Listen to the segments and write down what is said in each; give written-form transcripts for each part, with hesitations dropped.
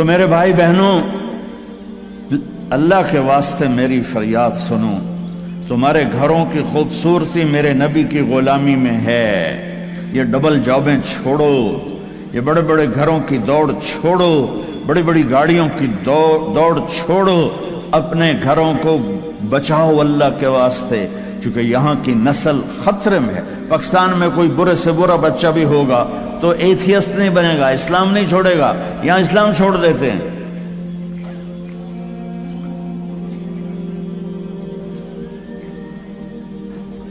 تو میرے بھائی بہنوں، اللہ کے واسطے میری فریاد سنو، تمہارے گھروں کی خوبصورتی میرے نبی کی غلامی میں ہے۔ یہ ڈبل جابیں چھوڑو، یہ بڑے بڑے گھروں کی دوڑ چھوڑو، بڑی بڑی گاڑیوں کی دوڑ چھوڑو، اپنے گھروں کو بچاؤ اللہ کے واسطے، چونکہ یہاں کی نسل خطرے میں ہے۔ پاکستان میں کوئی برے سے برا بچہ بھی ہوگا تو ایتھیسٹ نہیں بنے گا، اسلام نہیں چھوڑے گا، یہاں اسلام چھوڑ دیتے ہیں۔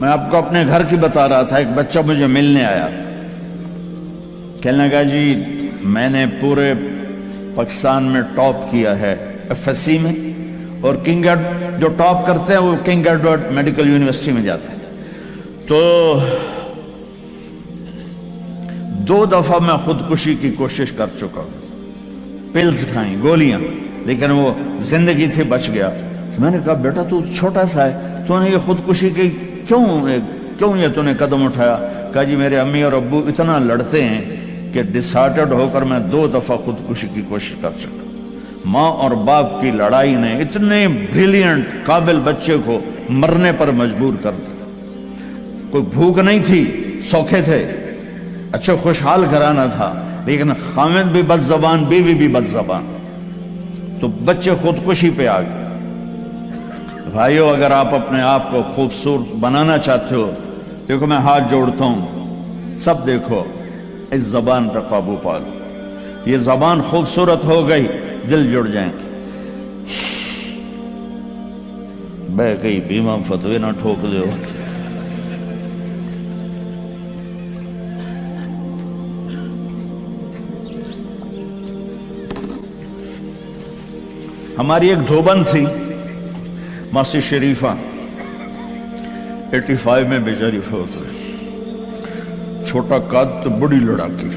میں آپ کو اپنے گھر کی بتا رہا تھا، ایک بچہ مجھے ملنے آیا، کہنے لگا جی میں نے پورے پاکستان میں ٹاپ کیا ہے ایف ایس سی میں، اور کنگ جو ٹاپ کرتے ہیں وہ کنگ ایڈورڈ میڈیکل یونیورسٹی میں جاتے ہیں۔ تو 2 دفعہ میں خودکشی کی کوشش کر چکا ہوں، پلز کھائیں، گولیاں، لیکن وہ زندگی تھی، بچ گیا۔ میں نے کہا بیٹا تو چھوٹا سا ہے، تو نے یہ خودکشی کی کیوں یہ تو نے قدم اٹھایا؟ کہا جی میرے امی اور ابو اتنا لڑتے ہیں کہ ڈسہارٹڈ ہو کر میں 2 دفعہ خودکشی کی کوشش کر چکا۔ ماں اور باپ کی لڑائی نے اتنے بریلینٹ قابل بچے کو مرنے پر مجبور کر دیا۔ کوئی بھوک نہیں تھی، سوکھے تھے، اچھا خوشحال گھرانہ تھا، لیکن خامد بھی بد زبان، بیوی بھی بد زبان، تو بچے خودکشی پہ آ گئے۔ بھائیو، اگر آپ اپنے آپ کو خوبصورت بنانا چاہتے ہو، دیکھو میں ہاتھ جوڑتا ہوں، سب دیکھو، اس زبان پر قابو پالو۔ یہ زبان خوبصورت ہو گئی، دل جڑ جائیں۔ بے کئی بیمہ فتوی نہ ٹھوک دو۔ ہماری ایک دھوبن تھی ماسی شریفہ، 85 میں بیچاری فوت ہوئی، چھوٹا قد تو بڑی لڑاکی۔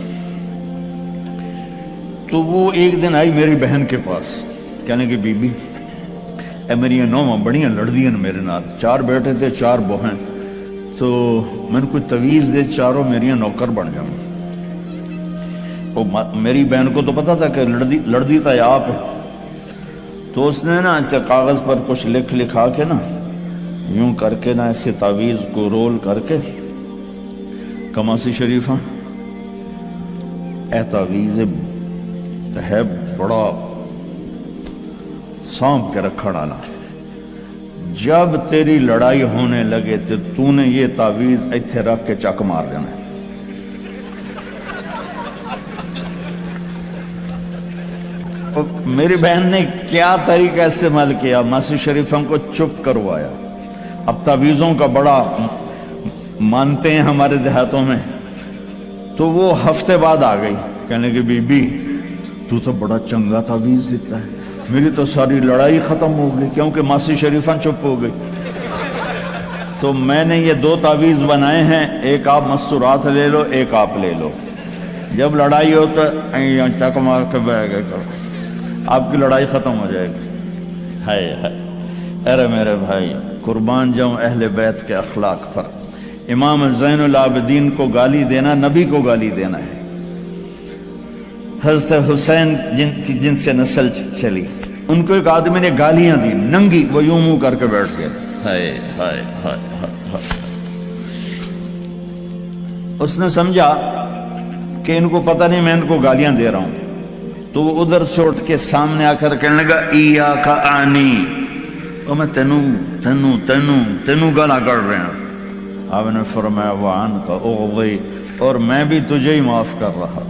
تو وہ ایک دن آئی میری بہن کے پاس، کہنے کہ بی بی اے میری نوماں بڑیاں لڑ دیاں میرے نال، 4 بیٹے تھے 4 بہن، تو میں نے کوئی تویز دے 4 میریاں نوکر بن جاؤں۔ میری بہن کو تو پتا تھا کہ لڑ دی تھا آپ، تو اس نے نا ایسے کاغذ پر کچھ لکھا کے نا یوں کر کے نا ایسے تعویذ کو رول کر کے، کماسی شریفہ اے تعویذ ہے بڑا سانپ کے رکھا ڈالا، جب تیری لڑائی ہونے لگے تو نے یہ تعویذ ایتھے رکھ کے چک مار دینا ہے۔ میری بہن نے کیا طریقہ استعمال کیا، ماسی شریف ہم کو چپ کروایا۔ اب تعویذوں کا بڑا مانتے ہیں ہمارے دیہاتوں میں، تو وہ ہفتے بعد آ گئی، کہنے کہ بی بی تو بڑا چنگا تعویذ دیتا ہے، میری تو ساری لڑائی ختم ہو گئی، کیونکہ ماسی شریفہ چپ ہو گئی۔ تو میں نے یہ 2 تعویذ بنائے ہیں، ایک آپ مستورات لے لو، ایک آپ لے لو، جب لڑائی ہو تو چک مار کے بہ گئے کرو، آپ کی لڑائی ختم ہو جائے گی۔ ہائے ہائے، ارے میرے بھائی، قربان جاؤں اہل بیت کے اخلاق پر۔ امام زین العابدین کو گالی دینا نبی کو گالی دینا ہے۔ حضرت حسین جن سے نسل چلی، ان کو ایک آدمی نے گالیاں دی ننگی، وہ یوں منہ کر کے بیٹھ گئے۔ ہائے ہائے ہائے ہائے، اس نے سمجھا کہ ان کو پتہ نہیں میں ان کو گالیاں دے رہا ہوں، تو وہ ادھر سے اٹھ کے سامنے آ کر کہنے لگا ایاک آنی، اور میں تینوں گالا کر رہے ہیں۔ آپ نے فرمایا وعن کا اغضی، اور میں بھی تجھے ہی معاف کر رہا۔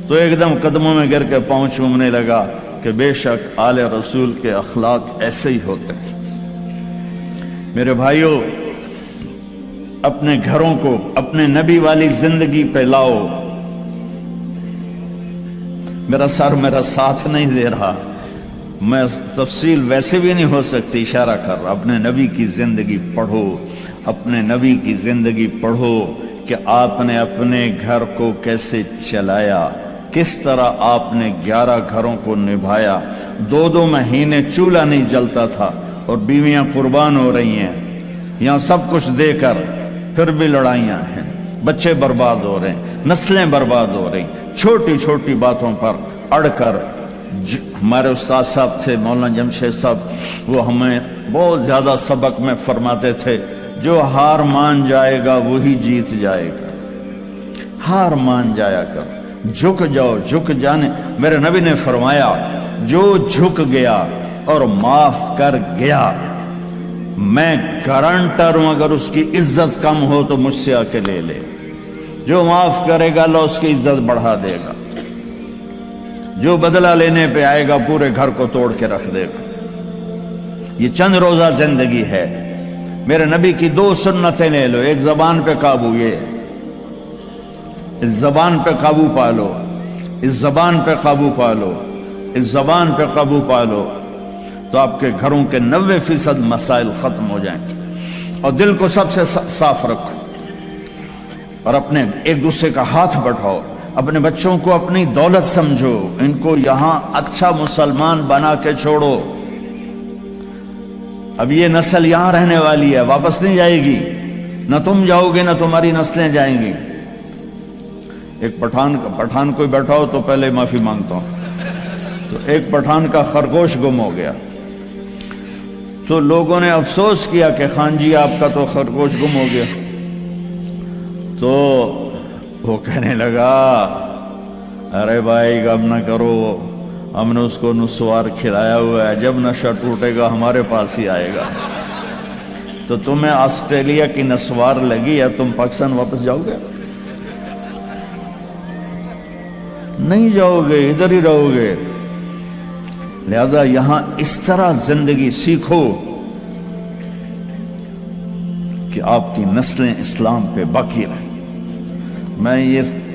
تو ایک دم قدموں میں گر کے پاؤں چومنے لگا کہ بے شک آل رسول کے اخلاق ایسے ہی ہوتے ہیں۔ میرے بھائیوں، اپنے گھروں کو اپنے نبی والی زندگی پہ لاؤ۔ میرا سر میرا ساتھ نہیں دے رہا، میں تفصیل ویسے بھی نہیں ہو سکتی، اشارہ کر رہا، اپنے نبی کی زندگی پڑھو، اپنے نبی کی زندگی پڑھو کہ آپ نے اپنے گھر کو کیسے چلایا، کس طرح آپ نے 11 گھروں کو نبھایا، 2 مہینے چولہا نہیں جلتا تھا اور بیویاں قربان ہو رہی ہیں، یہاں سب کچھ دے کر پھر بھی لڑائیاں ہیں، بچے برباد ہو رہے ہیں، نسلیں برباد ہو رہی، چھوٹی چھوٹی باتوں پر अड़ कर हमारे उस्ताद साहब थे मौलाना जमशेद साहब, वो हमें बहुत ज़्यादा सबक में फरमाते थे, जो हार मान जाएगा वही जीत जाएगा। हार मान जाया कर, झुक जाओ, झुक जाने। मेरे नबी ने फरमाया जो झुक गया और माफ कर गया, मैं गारंटर हूं अगर उसकी इज्जत कम हो तो मुझसे आके ले ले। जो माफ करेगा अल्लाह उसकी इज्जत बढ़ा देगा, जो बदला लेने पे आएगा पूरे घर को तोड़ के रख देगा। ये चंद रोजा जिंदगी है। मेरे नबी की दो सुन्नतें ले लो, एक जबान पे काबू, ये इस जबान पे काबू पा लो, इस जबान पे काबू पा लो, इस जबान पे काबू पा लो, तो आपके घरों के 90% मसाइल खत्म हो जाएंगे। और दिल को सबसे साफ रखो और अपने एक दूसरे का हाथ बढ़ाओ। अपने बच्चों को अपनी दौलत समझो, इनको यहां अच्छा मुसलमान बना के छोड़ो। अब ये नस्ल यहां रहने वाली है, वापस नहीं जाएगी। न तुम जाओगे न तुम्हारी नस्लें जाएंगी। एक पठान कोई बैठा हो तो पहले माफी मांगता हूं। तो एक पठान का खरगोश गुम हो गया, तो लोगों ने अफसोस किया कि खान जी आपका तो खरगोश गुम हो गया। तो वो कहने लगा, अरे भाई गम ना करो, हमने उसको नुस्वार खिलाया हुआ है, जब नशा टूटेगा हमारे पास ही आएगा। तो तुम्हें ऑस्ट्रेलिया की नस्वार लगी है, तुम पाकिस्तान वापस जाओगे? नहीं जाओगे, इधर ही रहोगे। लिहाजा यहां इस तरह जिंदगी सीखो कि आपकी नस्लें इस्लाम पे बाकी रहें। मैं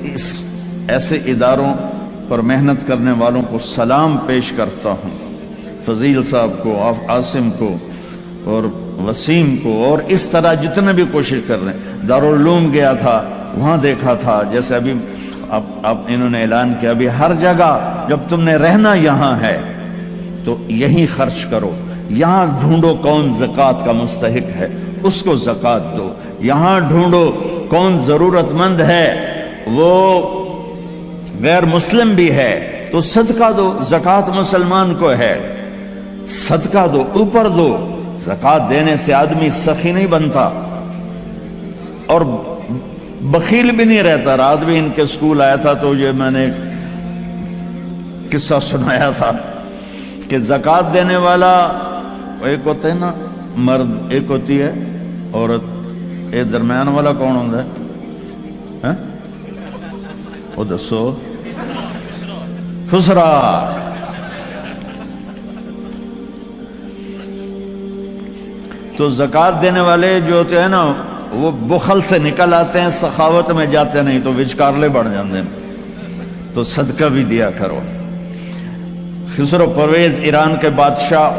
इस ऐसे इदारों पर मेहनत करने वालों को सलाम पेश करता हूं, फजील साहब को, आसिम को और वसीम को, और इस तरह जितने भी कोशिश कर रहे हैं। दारुल उलूम गया था, वहां देखा था, जैसे अभी अब इन्होंने ऐलान किया, अभी हर जगह जब तुमने रहना यहां है तो यहीं खर्च करो। यहां ढूंढो कौन ज़कात का मुस्तहिक है, उसको ज़कात दो। यहां ढूंढो कौन जरूरतमंद है, वो गैर मुस्लिम भी है, तो सदका दो। ज़कात मुसलमान को है, सदका दो, ऊपर दो। ज़कात देने से आदमी सखी नहीं बनता और बखील भी नहीं रहता। रात भी इनके स्कूल आया था तो ये मैंने किस्सा सुनाया था कि ज़कात देने वाला एक होता है ना मर्द, एक होती है औरत, ये दरम्यान वाला कौन होता है? वो दसो। खुसरा। तो ज़कात देने वाले जो होते हैं ना, वो बुखल से निकल आते हैं, सखावत में जाते नहीं, तो विचकारले बढ़ जाते हैं। तो सदका भी दिया करो। खुसरो परवेज ईरान के बादशाह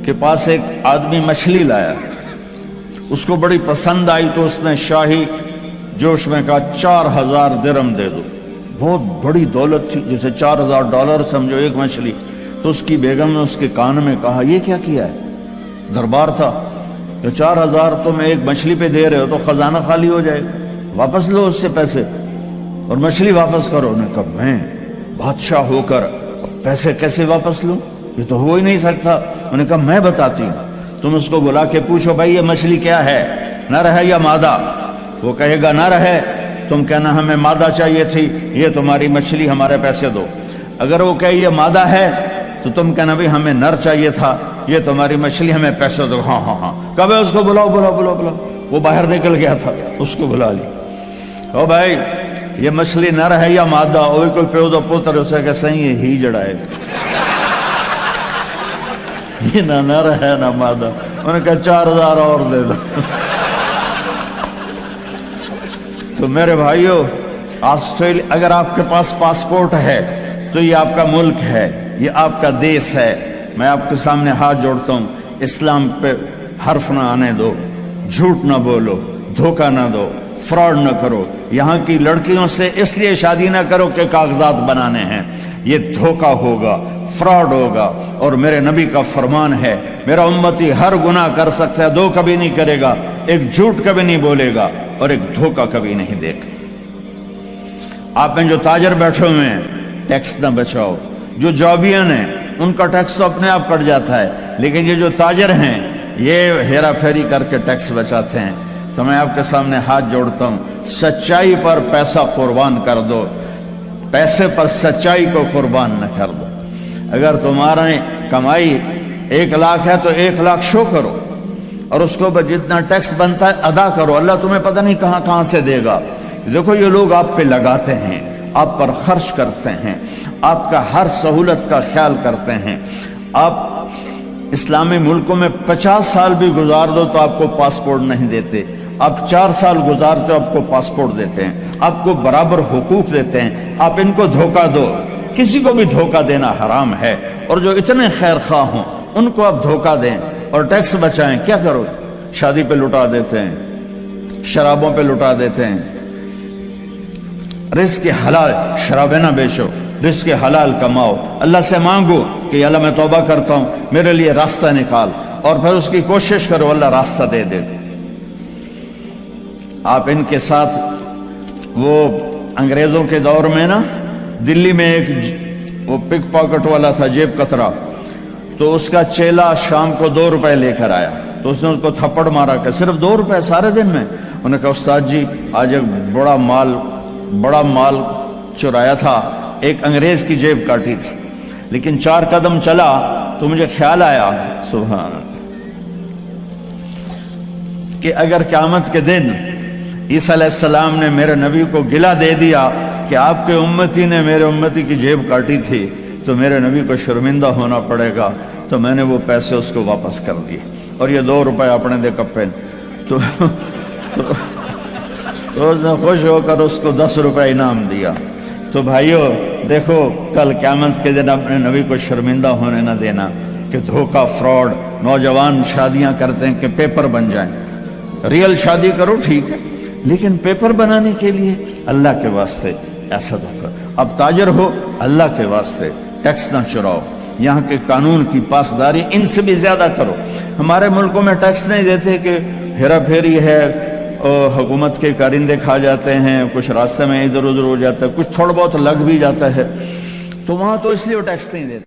के पास एक आदमी मछली लाया, उसको बड़ी पसंद आई, तो उसने शाही जोश में कहा 4000 दिरहम दे दो। बहुत बड़ी दौलत थी, जैसे $4000 समझो एक मछली। तो उसकी बेगम ने उसके कान में कहा, ये क्या किया है? दरबार था, तो 4000 तुम एक मछली पे दे रहे हो तो खजाना खाली हो जाएगा, वापस लो उससे पैसे और मछली वापस करो। उन्होंने कहा, मैं बादशाह होकर पैसे कैसे वापस लूं? ये तो हो ही नहीं सकता। उन्होंने कहा, मैं बताती हूं, तुम उसको बुला के पूछो, भाई ये मछली क्या है, नर है या मादा? वो कहेगा नर है, तुम कहना हमें मादा चाहिए थी, ये तुम्हारी मछली, हमारे पैसे दो। अगर वो कहे ये मादा है तो तुम कहना भाई हमें नर चाहिए था, ये तुम्हारी मछली, हमें पैसे दो। हाँ हाँ हाँ, कब है उसको बुलाओ बुलाओ बुलाओ बुलाओ। वो बाहर निकल गया था, उसको बुला ली। ओ भाई ये मछली नर है या मादा? और कोई प्यो पुत्र उसे कह सही है, ही जड़ाएगा, ये ना नर है ना मादा। उन्होंने कहा 4000 और दे दो। तो मेरे भाइयों, ऑस्ट्रेलिया, अगर आपके पास पासपोर्ट है तो ये आपका मुल्क है, ये आपका देश है। मैं आपके सामने हाथ जोड़ता हूं, इस्लाम पे हर्फ ना आने दो, झूठ ना बोलो, धोखा ना दो, फ्रॉड ना करो। यहां की लड़कियों से इसलिए शादी ना करो कि कागजात बनाने हैं, ये धोखा होगा, फ्रॉड होगा। और मेरे नबी का फरमान है, मेरा उम्मती हर गुनाह कर सकता है, दो कभी नहीं करेगा, एक झूठ कभी नहीं बोलेगा और एक धोखा कभी नहीं देगा। आप में जो ताजर बैठे हुए हैं टैक्स ना बचाओ, जो जॉबियन हैं उनका टैक्स तो अपने आप कट जाता है, लेकिन ये जो ताजर हैं ये हेरा फेरी करके टैक्स बचाते हैं। तो मैं आपके सामने हाथ जोड़ता हूं, सच्चाई पर पैसा कुर्बान कर दो, पैसे पर सच्चाई को कुर्बान न कर दो। अगर तुम्हारी कमाई 1 लाख है तो 1 लाख शो करो और उसके ऊपर जितना टैक्स बनता है अदा करो। अल्लाह तुम्हें पता नहीं कहां कहां से देगा। देखो ये लोग आप पे लगाते हैं, आप पर खर्च करते हैं, आपका हर सहूलत का ख्याल करते हैं। आप इस्लामी मुल्कों में 50 साल भी गुजार दो तो आपको पासपोर्ट नहीं देते, आप 4 साल गुजारते हो आपको पासपोर्ट देते हैं, आपको बराबर हुकूक देते हैं। आप इनको धोखा दो, किसी को भी धोखा देना हराम है। और जो इतने खैर खा हों उनको आप धोखा दें और टैक्स बचाएं। क्या करो, शादी पे लुटा देते हैं, शराबों पे लुटा देते हैं। रिस्क हलाल, शराबें ना बेचो, रिस्क हलाल कमाओ। अल्लाह से मांगो कि अल्लाह मैं तौबा करता हूं, मेरे लिए रास्ता निकाल, और फिर उसकी कोशिश करो, अल्लाह रास्ता दे दे। आप इनके साथ, वो अंग्रेजों के दौर में ना दिल्ली में एक वो पिक पॉकेट वाला था, जेब कतरा, तो उसका चेला शाम को 2 रुपए लेकर आया, तो उसने उसको थप्पड़ मारा कि सिर्फ 2 रुपए सारे दिन में। उन्होंने कहा उस्ताद जी आज एक बड़ा माल चुराया था, एक अंग्रेज की जेब काटी थी, लेकिन 4 कदम चला तो मुझे ख्याल आया सुभान कि अगर क़यामत के दिन ईसा अलैहिस्सलाम ने मेरे नबी को गिला दे दिया कि आपके उम्मती ने मेरे उम्मती की जेब काटी थी, तो मेरे नबी को शर्मिंदा होना पड़ेगा। तो मैंने वो पैसे उसको वापस कर दिए और ये 2 रुपए अपने दे कप्पे। तो उसने खुश होकर उसको 10 रुपए इनाम दिया। तो भाइयों देखो, कल क़यामत के दिन अपने नबी को शर्मिंदा होने न देना कि धोखा, फ्रॉड। नौजवान शादियां करते हैं कि पेपर बन जाएं। रियल शादी करो ठीक है, लेकिन पेपर बनाने के लिए अल्लाह के वास्ते ऐसा धोखा। अब ताजर हो, अल्लाह के वास्ते टैक्स ना चुराओ, यहाँ के कानून की पासदारी इनसे भी ज्यादा करो। हमारे मुल्कों में टैक्स नहीं देते कि हेरा फेरी है, हुकूमत के कारिंदे खा जाते हैं, कुछ रास्ते में इधर उधर हो जाता है, कुछ थोड़ा बहुत लग भी जाता है, तो वहां तो इसलिए वो टैक्स नहीं देते।